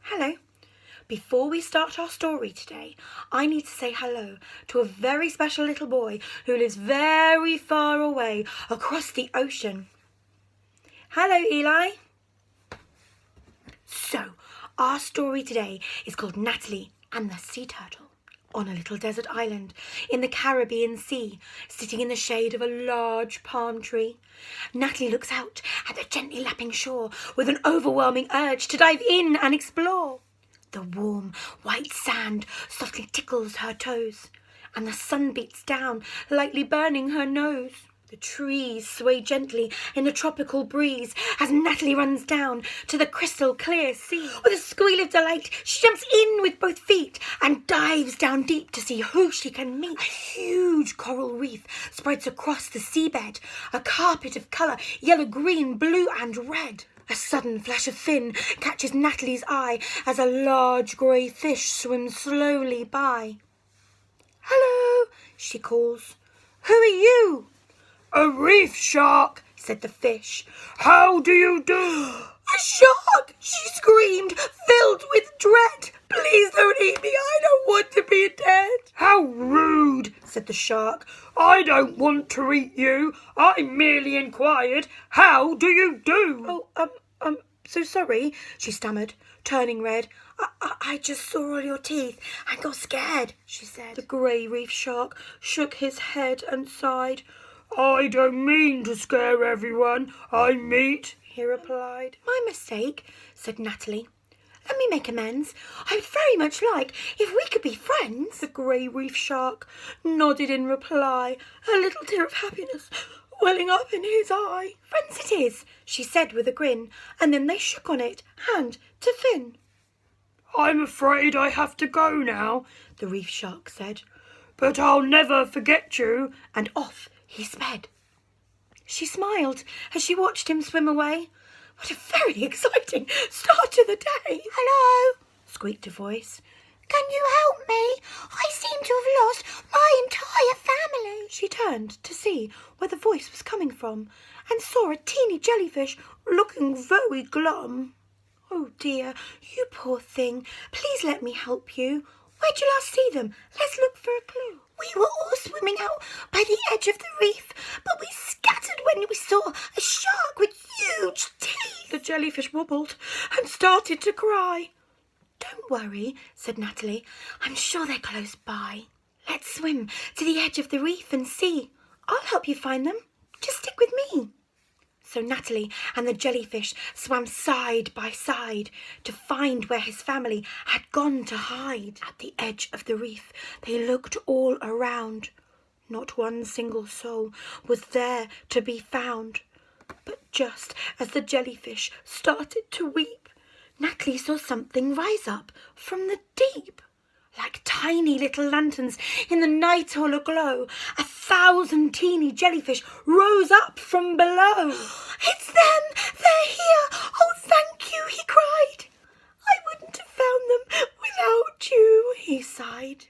Hello. Before we start our story today, I need to say hello to a very special little boy who lives very far away across the ocean. Hello, Eli. So, our story today is called Natalie and the Sea Turtle. On a little desert island in the Caribbean Sea, sitting in the shade of a large palm tree, Natalie looks out at the gently lapping shore with an overwhelming urge to dive in and explore. The warm, white sand softly tickles her toes, and the sun beats down, lightly burning her nose. The trees sway gently in the tropical breeze as Natalie runs down to the crystal clear sea. With a squeal of delight, she jumps in with both feet and dives down deep to see who she can meet. A huge coral reef spreads across the seabed, a carpet of colour, yellow, green, blue and red. A sudden flash of fin catches Natalie's eye as a large grey fish swims slowly by. "Hello," she calls. "Who are you?" "A reef shark," said the fish. "How do you do?" "A shark!" she screamed, filled with dread. "Please don't eat me, I don't want to be dead." "How rude," said the shark. "I don't want to eat you. I merely inquired, how do you do?" I'm so sorry," she stammered, turning red. I just saw all your teeth and got scared," she said. The grey reef shark shook his head and sighed. "I don't mean to scare everyone I meet," he replied. "My mistake," said Natalie. "Let me make amends. I would very much like if we could be friends." The grey reef shark nodded in reply, a little tear of happiness welling up in his eye. "Friends it is," she said with a grin, and then they shook on it, hand to fin. "I'm afraid I have to go now," the reef shark said. "But I'll never forget you," and off he sped. She smiled as she watched him swim away. What a very exciting start to the day. "Hello," squeaked a voice. "Can you help me? I seem to have lost my entire family." She turned to see where the voice was coming from and saw a teeny jellyfish looking very glum. "Oh dear, you poor thing. Please let me help you. Where'd you last see them? Let's look for a clue." "We were all swimming out by the edge of the reef, but we scattered when we saw a shark with huge teeth." The jellyfish wobbled and started to cry. "Don't worry," said Natalie. "I'm sure they're close by. Let's swim to the edge of the reef and see. I'll help you find them. Just stick with me." So Natalie and the jellyfish swam side by side to find where his family had gone to hide. At the edge of the reef, they looked all around. Not one single soul was there to be found. But just as the jellyfish started to weep, Natalie saw something rise up from the deep. Like tiny little lanterns in the night all aglow, 1,000 teeny jellyfish rose up from below. "It's them! They're here! Oh, thank you!" he cried. "I wouldn't have found them without you," he sighed.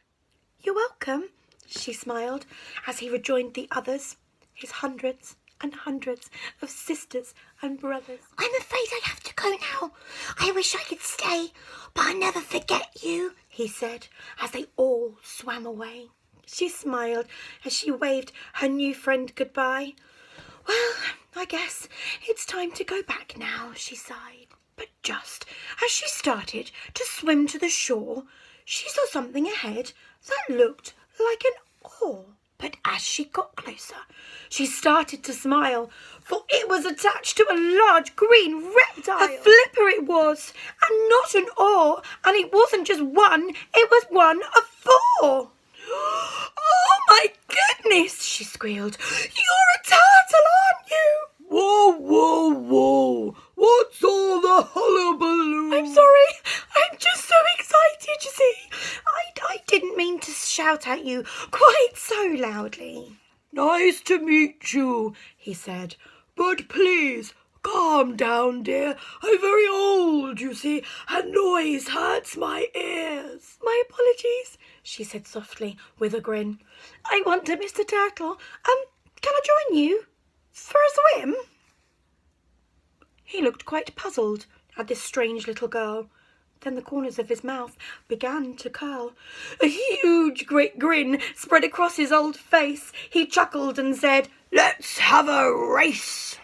"You're welcome," she smiled as he rejoined the others, his hundreds and hundreds of sisters and brothers. "I'm afraid I have to go now. I wish I could stay, but I'll never forget you," he said as they all swam away. She smiled as she waved her new friend goodbye. "Well, I guess it's time to go back now," she sighed. But just as she started to swim to the shore, she saw something ahead that looked like an oar. But as she got closer, she started to smile, for it was attached to a large green reptile. A flipper it was, and not an oar, and it wasn't just one, it was one of 4. "Oh my goodness," she squealed. "You're a turtle, aren't you?" "Whoa, whoa, whoa! What's all the hullabaloo?" "I'm sorry, I'm just so excited, you see. I didn't mean to shout at you quite so loudly." "Nice to meet you," he said. "But please, calm down, dear. I'm very old, you see, and noise hurts my ears." "My apologies," she said softly with a grin. "I want to Mr. Turtle. Can I join you for a swim?" He looked quite puzzled at this strange little girl. Then the corners of his mouth began to curl. A huge great grin spread across his old face. He chuckled and said, "Let's have a race.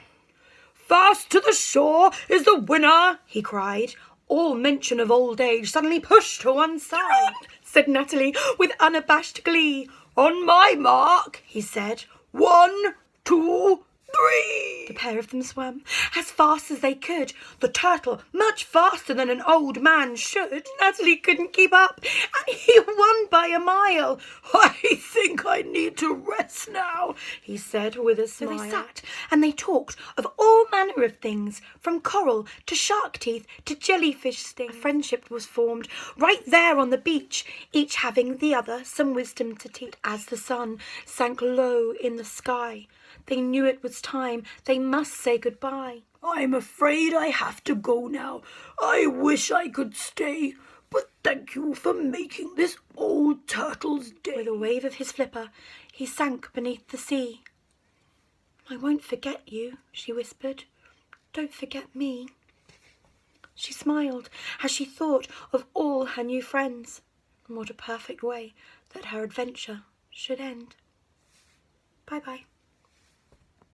Fast to the shore is the winner," he cried. All mention of old age suddenly pushed to one side, said Natalie with unabashed glee. "On my mark," he said. "1, 2, 3. The pair of them swam as fast as they could, the turtle much faster than an old man should. Natalie couldn't keep up, and he won by a mile. "I think I need to rest now," he said with a smile. So they sat and they talked of all manner of things, from coral to shark teeth to jellyfish sting. A friendship was formed right there on the beach, each having the other some wisdom to teach. As the sun sank low in the sky, they knew it was time they must say goodbye. "I'm afraid I have to go now. I wish I could stay, but thank you for making this old turtle's day." With a wave of his flipper, he sank beneath the sea. "I won't forget you," she whispered. "Don't forget me." She smiled as she thought of all her new friends, and what a perfect way that her adventure should end. Bye-bye.